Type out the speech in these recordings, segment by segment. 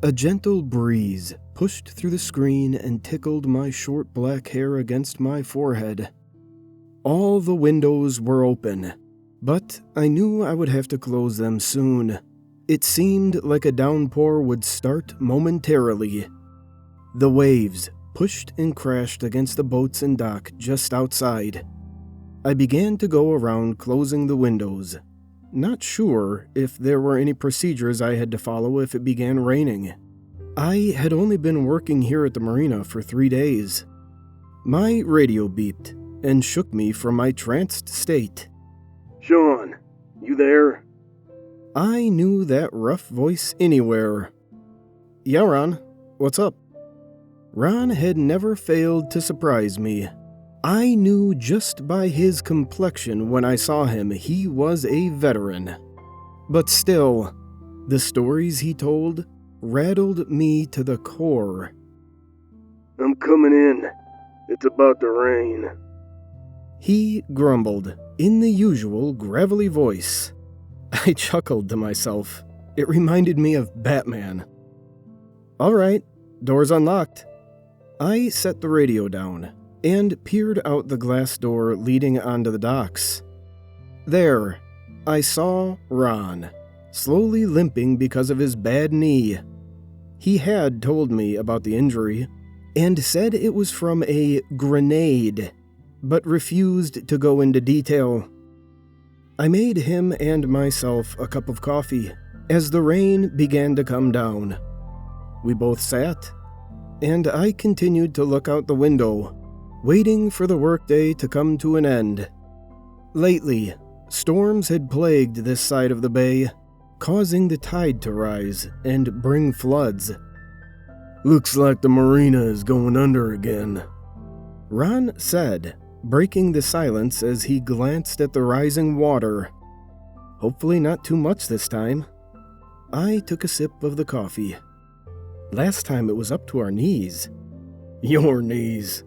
A gentle breeze pushed through the screen and tickled my short black hair against my forehead. All the windows were open, but I knew I would have to close them soon. It seemed like a downpour would start momentarily. The waves pushed and crashed against the boats and dock just outside. I began to go around closing the windows, not sure if there were any procedures I had to follow if it began raining. I had only been working here at the marina for 3 days. My radio beeped and shook me from my tranced state. "Sean, you there?" I knew that rough voice anywhere. "Yeah, Ron, what's up?" Ron had never failed to surprise me. I knew just by his complexion when I saw him he was a veteran. But still, the stories he told rattled me to the core. "I'm coming in. It's about to rain." He grumbled in the usual gravelly voice. I chuckled to myself. It reminded me of Batman. "All right, door's unlocked." I set the radio down and peered out the glass door leading onto the docks. There, I saw Ron, slowly limping because of his bad knee. He had told me about the injury and said it was from a grenade, but refused to go into detail. I made him and myself a cup of coffee as the rain began to come down. We both sat, and I continued to look out the window, waiting for the workday to come to an end. Lately, storms had plagued this side of the bay, causing the tide to rise and bring floods. "Looks like the marina is going under again," Ron said, breaking the silence as he glanced at the rising water. Hopefully not too much this time. I took a sip of the coffee. Last time it was up to our knees. "Your knees."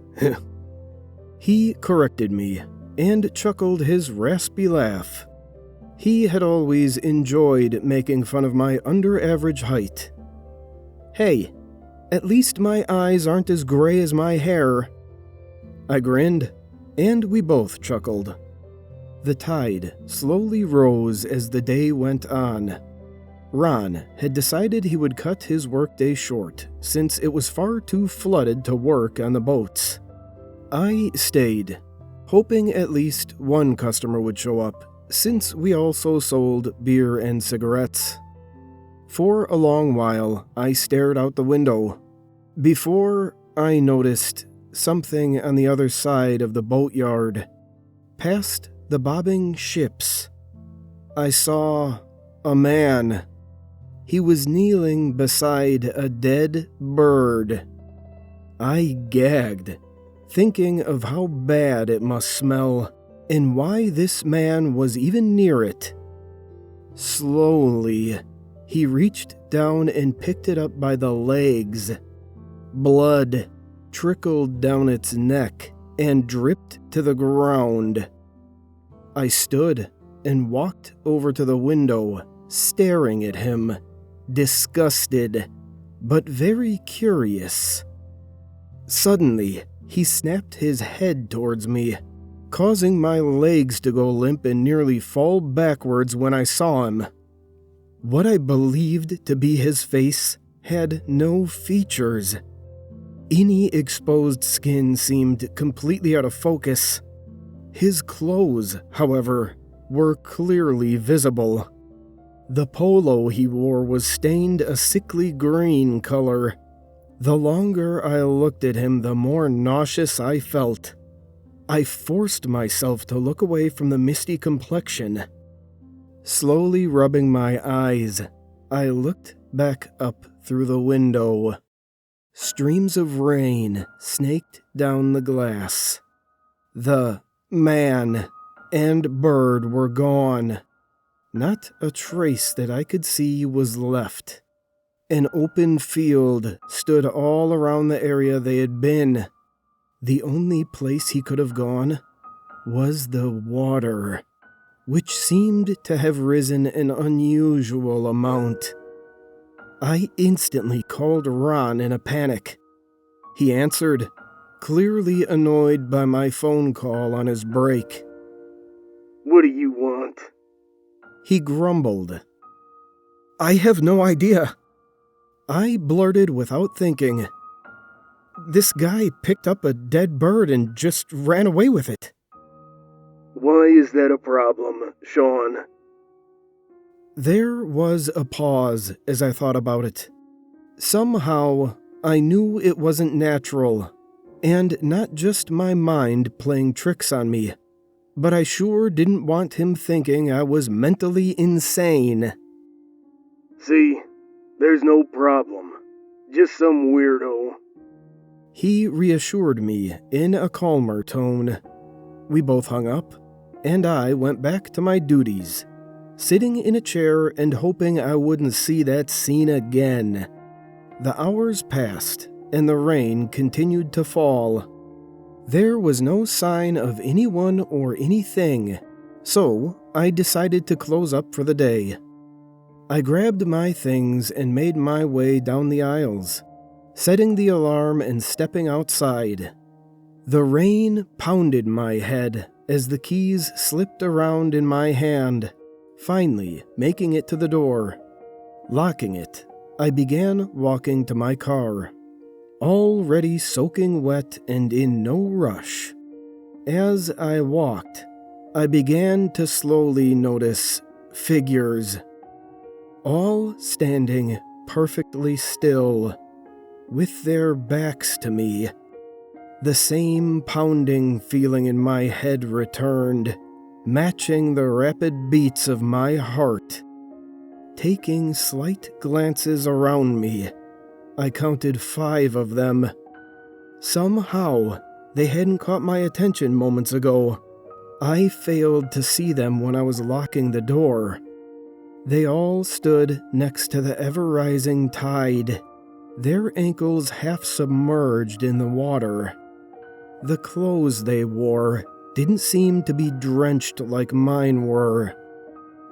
He corrected me and chuckled his raspy laugh. He had always enjoyed making fun of my under-average height. "Hey, at least my eyes aren't as gray as my hair." I grinned, and we both chuckled. The tide slowly rose as the day went on. Ron had decided he would cut his workday short since it was far too flooded to work on the boats. I stayed, hoping at least one customer would show up, since we also sold beer and cigarettes. For a long while, I stared out the window, before I noticed something on the other side of the boatyard. Past the bobbing ships, I saw a man. He was kneeling beside a dead bird. I gagged, thinking of how bad it must smell and why this man was even near it. Slowly, he reached down and picked it up by the legs. Blood trickled down its neck and dripped to the ground. I stood and walked over to the window, staring at him, disgusted, but very curious. Suddenly, he snapped his head towards me, causing my legs to go limp and nearly fall backwards when I saw him. What I believed to be his face had no features. Any exposed skin seemed completely out of focus. His clothes, however, were clearly visible. The polo he wore was stained a sickly green color. The longer I looked at him, the more nauseous I felt. I forced myself to look away from the misty complexion. Slowly rubbing my eyes, I looked back up through the window. Streams of rain snaked down the glass. The man and bird were gone. Not a trace that I could see was left. An open field stood all around the area they had been. The only place he could have gone was the water, which seemed to have risen an unusual amount. I instantly called Ron in a panic. He answered, clearly annoyed by my phone call on his break. What do you want? He grumbled. I have no idea. I blurted without thinking. This guy picked up a dead bird and just ran away with it. Why is that a problem, Sean? There was a pause as I thought about it. Somehow, I knew it wasn't natural, and not just my mind playing tricks on me, but I sure didn't want him thinking I was mentally insane. See, there's no problem. Just some weirdo. He reassured me in a calmer tone. We both hung up, and I went back to my duties, sitting in a chair and hoping I wouldn't see that scene again. The hours passed, and the rain continued to fall. There was no sign of anyone or anything, so I decided to close up for the day. I grabbed my things and made my way down the aisles, setting the alarm and stepping outside. The rain pounded my head as the keys slipped around in my hand, finally making it to the door. Locking it, I began walking to my car, already soaking wet and in no rush. As I walked, I began to slowly notice figures, all standing perfectly still, with their backs to me. The same pounding feeling in my head returned, matching the rapid beats of my heart. Taking slight glances around me, I counted 5 of them. Somehow, they hadn't caught my attention moments ago. I failed to see them when I was locking the door. They all stood next to the ever-rising tide, their ankles half submerged in the water. The clothes they wore didn't seem to be drenched like mine were.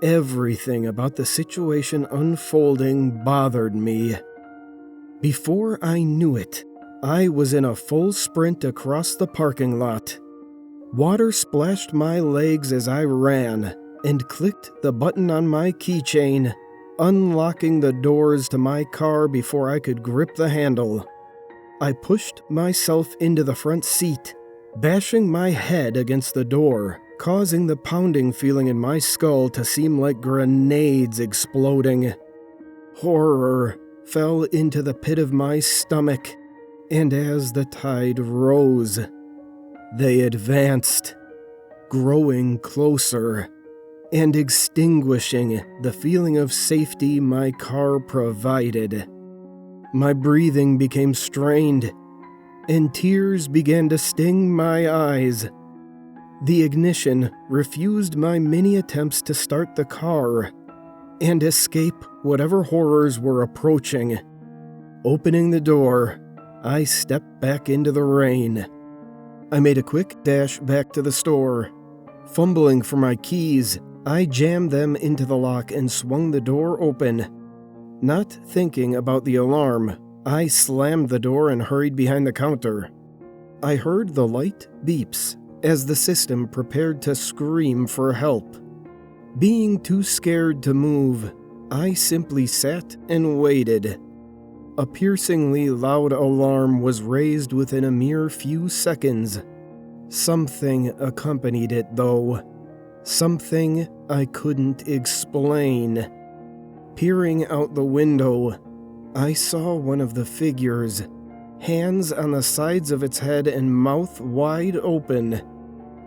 Everything about the situation unfolding bothered me. Before I knew it, I was in a full sprint across the parking lot. Water splashed my legs as I ran and clicked the button on my keychain, unlocking the doors to my car before I could grip the handle. I pushed myself into the front seat, bashing my head against the door, causing the pounding feeling in my skull to seem like grenades exploding. Horror fell into the pit of my stomach, and as the tide rose, they advanced, growing closer, and extinguishing the feeling of safety my car provided. My breathing became strained, and tears began to sting my eyes. The ignition refused my many attempts to start the car and escape whatever horrors were approaching. Opening the door, I stepped back into the rain. I made a quick dash back to the store. Fumbling for my keys, I jammed them into the lock and swung the door open. Not thinking about the alarm, I slammed the door and hurried behind the counter. I heard the light beeps as the system prepared to scream for help. Being too scared to move, I simply sat and waited. A piercingly loud alarm was raised within a mere few seconds. Something accompanied it, though. Something I couldn't explain. Peering out the window, I saw one of the figures, hands on the sides of its head and mouth wide open.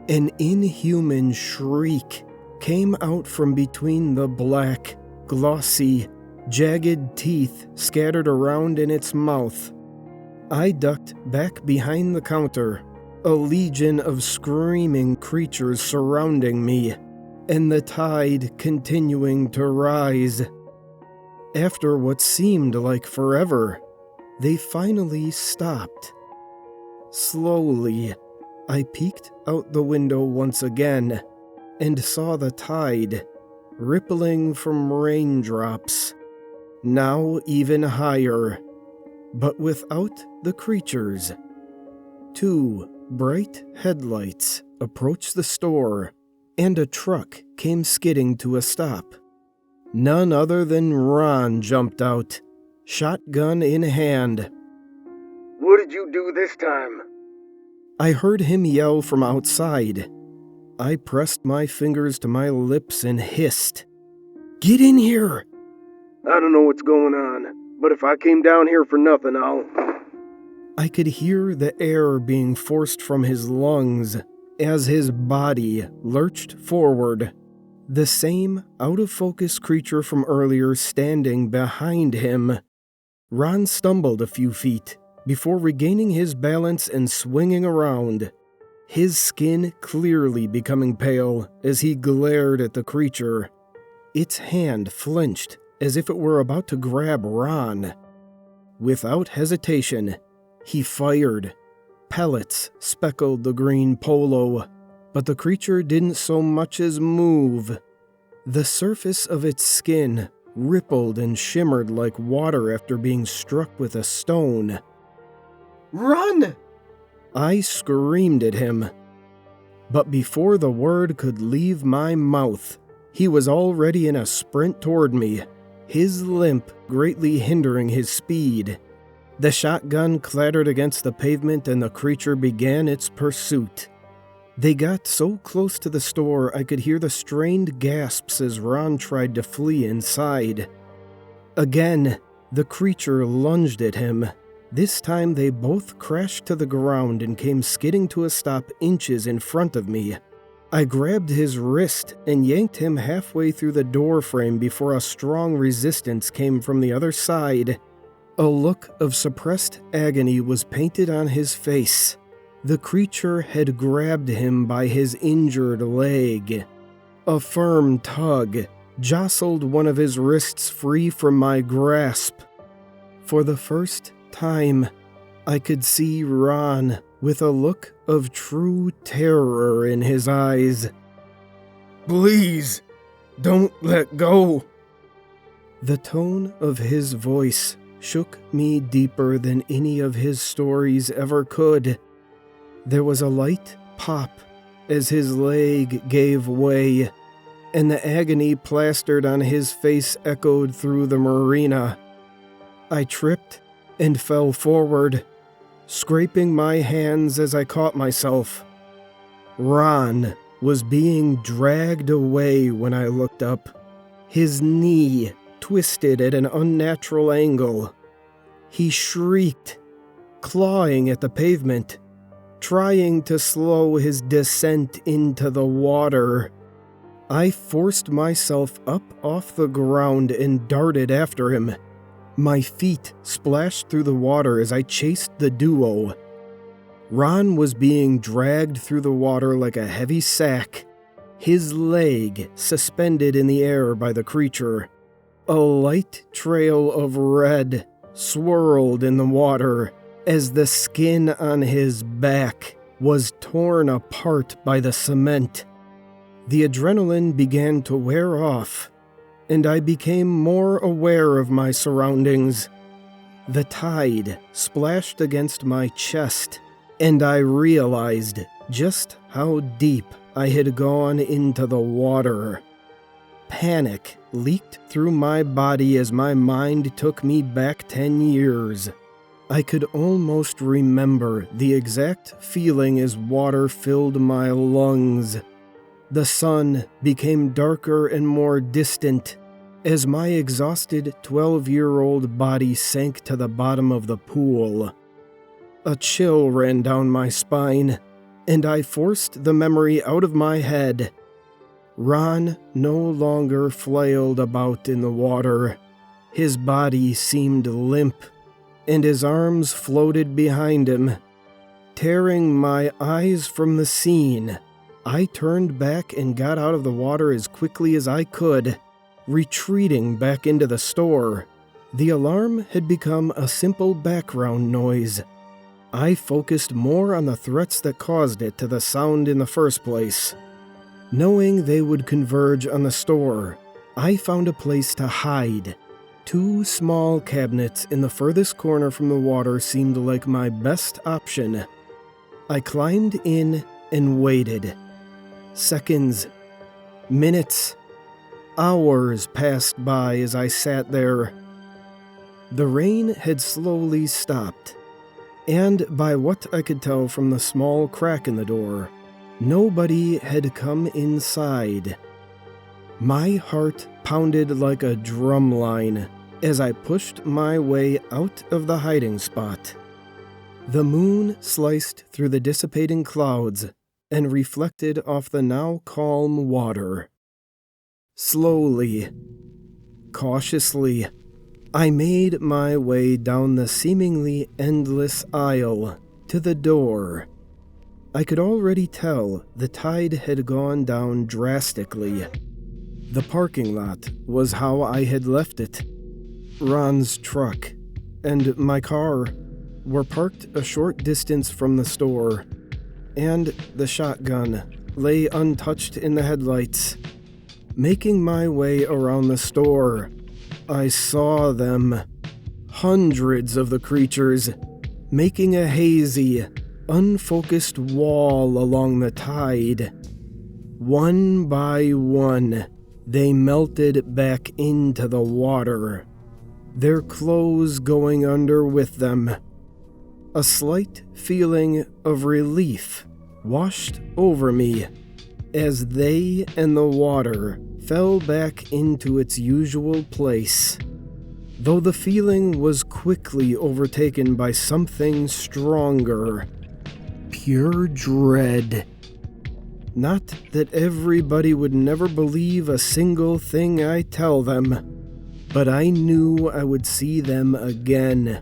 An inhuman shriek came out from between the black, glossy, jagged teeth scattered around in its mouth. I ducked back behind the counter, a legion of screaming creatures surrounding me, and the tide continuing to rise. After what seemed like forever, they finally stopped. Slowly, I peeked out the window once again and saw the tide rippling from raindrops. now even higher, but without the creatures. 2 bright headlights approached the store, and a truck came skidding to a stop. None other than Ron jumped out, shotgun in hand. What did you do this time? I heard him yell from outside. I pressed my fingers to my lips and hissed, "Get in here!" I don't know what's going on, but if I came down here for nothing, I could hear the air being forced from his lungs as his body lurched forward. The same out-of-focus creature from earlier standing behind him. Ron stumbled a few feet before regaining his balance and swinging around, his skin clearly becoming pale as he glared at the creature. Its hand flinched as if it were about to grab Ron. Without hesitation, he fired. Pellets speckled the green polo, but the creature didn't so much as move. The surface of its skin rippled and shimmered like water after being struck with a stone. "Run!" I screamed at him. But before the word could leave my mouth, he was already in a sprint toward me, his limp greatly hindering his speed. The shotgun clattered against the pavement and the creature began its pursuit. They got so close to the store I could hear the strained gasps as Ron tried to flee inside. Again, the creature lunged at him. This time they both crashed to the ground and came skidding to a stop inches in front of me. I grabbed his wrist and yanked him halfway through the door frame before a strong resistance came from the other side. A look of suppressed agony was painted on his face. The creature had grabbed him by his injured leg. A firm tug jostled one of his wrists free from my grasp. For the first time, I could see Ron with a look of true terror in his eyes. "Please, don't let go." The tone of his voice shook me deeper than any of his stories ever could. There was a light pop as his leg gave way, and the agony plastered on his face echoed through the marina. I tripped and fell forward, scraping my hands as I caught myself. Ron was being dragged away when I looked up, his knee twisted at an unnatural angle. He shrieked, clawing at the pavement, trying to slow his descent into the water. I forced myself up off the ground and darted after him. My feet splashed through the water as I chased the duo. Ron was being dragged through the water like a heavy sack, his leg suspended in the air by the creature. A light trail of red swirled in the water as the skin on his back was torn apart by the cement. The adrenaline began to wear off, and I became more aware of my surroundings. The tide splashed against my chest, and I realized just how deep I had gone into the water. Panic leaked through my body as my mind took me back 10 years. I could almost remember the exact feeling as water filled my lungs. The sun became darker and more distant as my exhausted 12-year-old body sank to the bottom of the pool. A chill ran down my spine, and I forced the memory out of my head. Ron no longer flailed about in the water. His body seemed limp, and his arms floated behind him. Tearing my eyes from the scene, I turned back and got out of the water as quickly as I could, retreating back into the store. The alarm had become a simple background noise. I focused more on the threats that caused it to the sound in the first place. Knowing they would converge on the store, I found a place to hide. 2 small cabinets in the furthest corner from the water seemed like my best option. I climbed in and waited. Seconds, minutes, hours passed by as I sat there. The rain had slowly stopped, and by what I could tell from the small crack in the door, nobody had come inside. My heart pounded like a drumline as I pushed my way out of the hiding spot. The moon sliced through the dissipating clouds and reflected off the now calm water. Slowly, cautiously, I made my way down the seemingly endless aisle to the door. I could already tell the tide had gone down drastically. The parking lot was how I had left it. Ron's truck and my car were parked a short distance from the store, and the shotgun lay untouched in the headlights. Making my way around the store, I saw them, hundreds of the creatures, making a hazy, unfocused wall along the tide. One by one, they melted back into the water, their clothes going under with them. A slight feeling of relief washed over me as they and the water fell back into its usual place, though the feeling was quickly overtaken by something stronger. Pure dread. Not that everybody would never believe a single thing I tell them, but I knew I would see them again.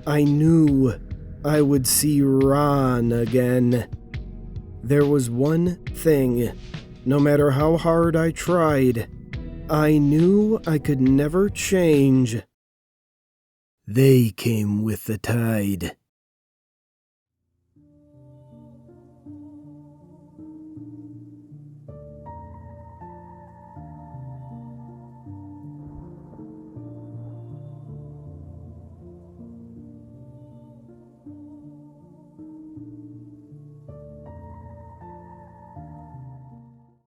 I knew I would see Ron again. There was one thing, no matter how hard I tried, I knew I could never change. They came with the tide.